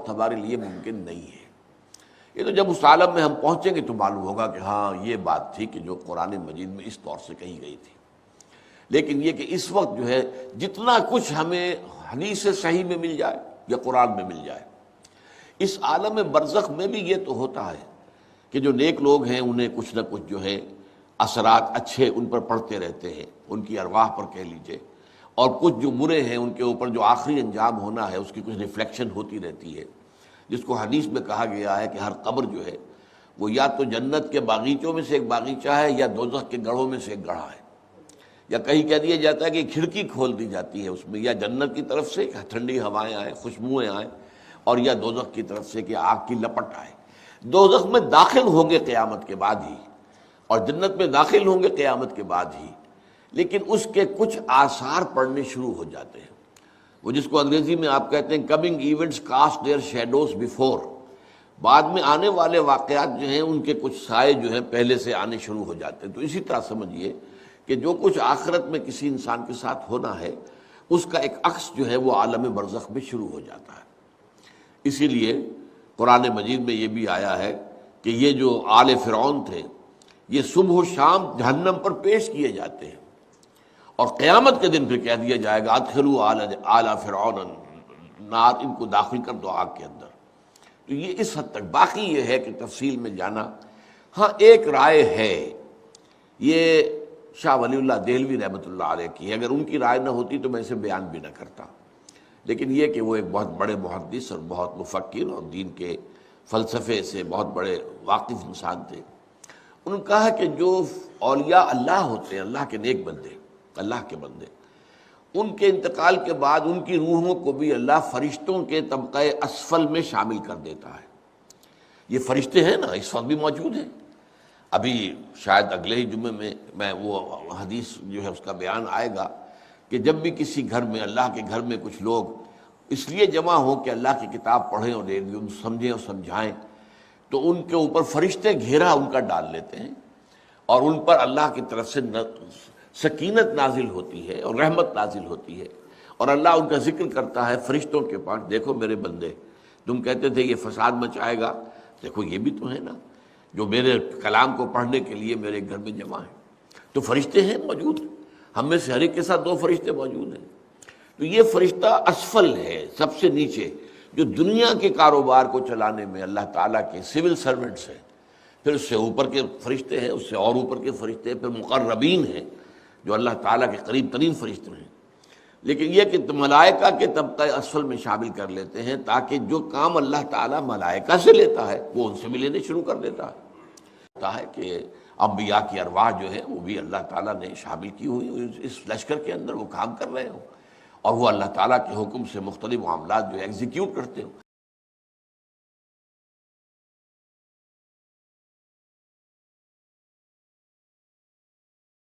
ہمارے لیے ممکن نہیں ہے۔ یہ تو جب اس عالم میں ہم پہنچیں گے تو معلوم ہوگا کہ ہاں یہ بات تھی کہ جو قرآن مجید میں اس طور سے کہی گئی تھی۔ لیکن یہ کہ اس وقت جو ہے جتنا کچھ ہمیں حدیث صحیح میں مل جائے یا قرآن میں مل جائے، اس عالم برزخ میں بھی یہ تو ہوتا ہے کہ جو نیک لوگ ہیں انہیں کچھ نہ کچھ جو ہے اثرات اچھے ان پر پڑتے رہتے ہیں، ان کی ارواح پر کہہ لیجئے، اور کچھ جو برے ہیں ان کے اوپر جو آخری انجام ہونا ہے اس کی کچھ ریفلیکشن ہوتی رہتی ہے، جس کو حدیث میں کہا گیا ہے کہ ہر قبر جو ہے وہ یا تو جنت کے باغیچوں میں سے ایک باغیچہ ہے یا دوزخ کے گڑھوں میں سے ایک گڑھا ہے، یا کہیں کہہ دیا جاتا ہے کہ کھڑکی کھول دی جاتی ہے اس میں، یا جنت کی طرف سے ٹھنڈی ہوائیں آئیں، خوشبوئیں آئیں، اور یا دوزخ کی طرف سے کہ آگ کی لپٹ آئے۔ دوزخ میں داخل ہوں گے قیامت کے بعد ہی، اور جنت میں داخل ہوں گے قیامت کے بعد ہی، لیکن اس کے کچھ آثار پڑنے شروع ہو جاتے ہیں، وہ جس کو انگریزی میں آپ کہتے ہیں coming events cast their shadows before, بعد میں آنے والے واقعات جو ہیں ان کے کچھ سائے جو ہیں پہلے سے آنے شروع ہو جاتے ہیں۔ تو اسی طرح سمجھیے کہ جو کچھ آخرت میں کسی انسان کے ساتھ ہونا ہے اس کا ایک عکس جو ہے وہ عالم برزخ میں شروع ہو جاتا ہے۔ اسی لیے قرآن مجید میں یہ بھی آیا ہے کہ یہ جو آل فرعون تھے یہ صبح و شام جہنم پر پیش کیے جاتے ہیں، اور قیامت کے دن پھر کہہ دیا جائے گا ادخلوا آل فرعون نار، ان کو داخل کر دو آگ کے اندر۔ تو یہ اس حد تک، باقی یہ ہے کہ تفصیل میں جانا، ہاں ایک رائے ہے، یہ شاہ ولی اللہ دہلوی رحمۃ اللہ علیہ کی، اگر ان کی رائے نہ ہوتی تو میں اسے بیان بھی نہ کرتا، لیکن یہ کہ وہ ایک بہت بڑے محدث اور بہت مفکر اور دین کے فلسفے سے بہت بڑے واقف انسان تھے۔ انہوں نے کہا کہ جو اولیاء اللہ ہوتے ہیں، اللہ کے نیک بندے، اللہ کے بندے، ان کے انتقال کے بعد ان کی روحوں کو بھی اللہ فرشتوں کے طبقہ اسفل میں شامل کر دیتا ہے۔ یہ فرشتے ہیں نا، اس وقت بھی موجود ہیں، ابھی شاید اگلے ہی جمعے میں وہ حدیث جو ہے اس کا بیان آئے گا کہ جب بھی کسی گھر میں، اللہ کے گھر میں کچھ لوگ اس لیے جمع ہوں کہ اللہ کی کتاب پڑھیں اور سمجھیں اور سمجھائیں، تو ان کے اوپر فرشتے گھیرا ان کا ڈال لیتے ہیں، اور ان پر اللہ کی طرف سے سکینت نازل ہوتی ہے اور رحمت نازل ہوتی ہے، اور اللہ ان کا ذکر کرتا ہے فرشتوں کے پاس، دیکھو میرے بندے، تم کہتے تھے یہ فساد مچائے گا، دیکھو یہ بھی تو ہے نا جو میرے کلام کو پڑھنے کے لیے میرے گھر میں جمع ہیں۔ تو فرشتے ہیں موجود، ہم میں سے ہر ایک کے ساتھ 2 فرشتے موجود ہیں۔ تو یہ فرشتہ اسفل ہے، سب سے نیچے، جو دنیا کے کاروبار کو چلانے میں اللہ تعالیٰ کے سول سرونٹس ہیں، پھر اس سے اوپر کے فرشتے ہیں، اس سے اور اوپر کے فرشتے ہیں، پھر مقربین ہیں جو اللہ تعالیٰ کے قریب ترین فرشتے ہیں۔ لیکن یہ کہ ملائکہ کے طبقہ اسفل میں شامل کر لیتے ہیں تاکہ جو کام اللہ تعالیٰ ملائکہ سے لیتا ہے وہ ان سے بھی لینے شروع کر دیتا ہے کہ انبیاء کی ارواح جو ہے وہ بھی اللہ تعالیٰ نے شامل کی ہوئی اس لشکر کے اندر، وہ کام کر رہے ہوں، اور وہ اللہ تعالیٰ کے حکم سے مختلف معاملات جو ایگزیکیوٹ کرتے ہوں۔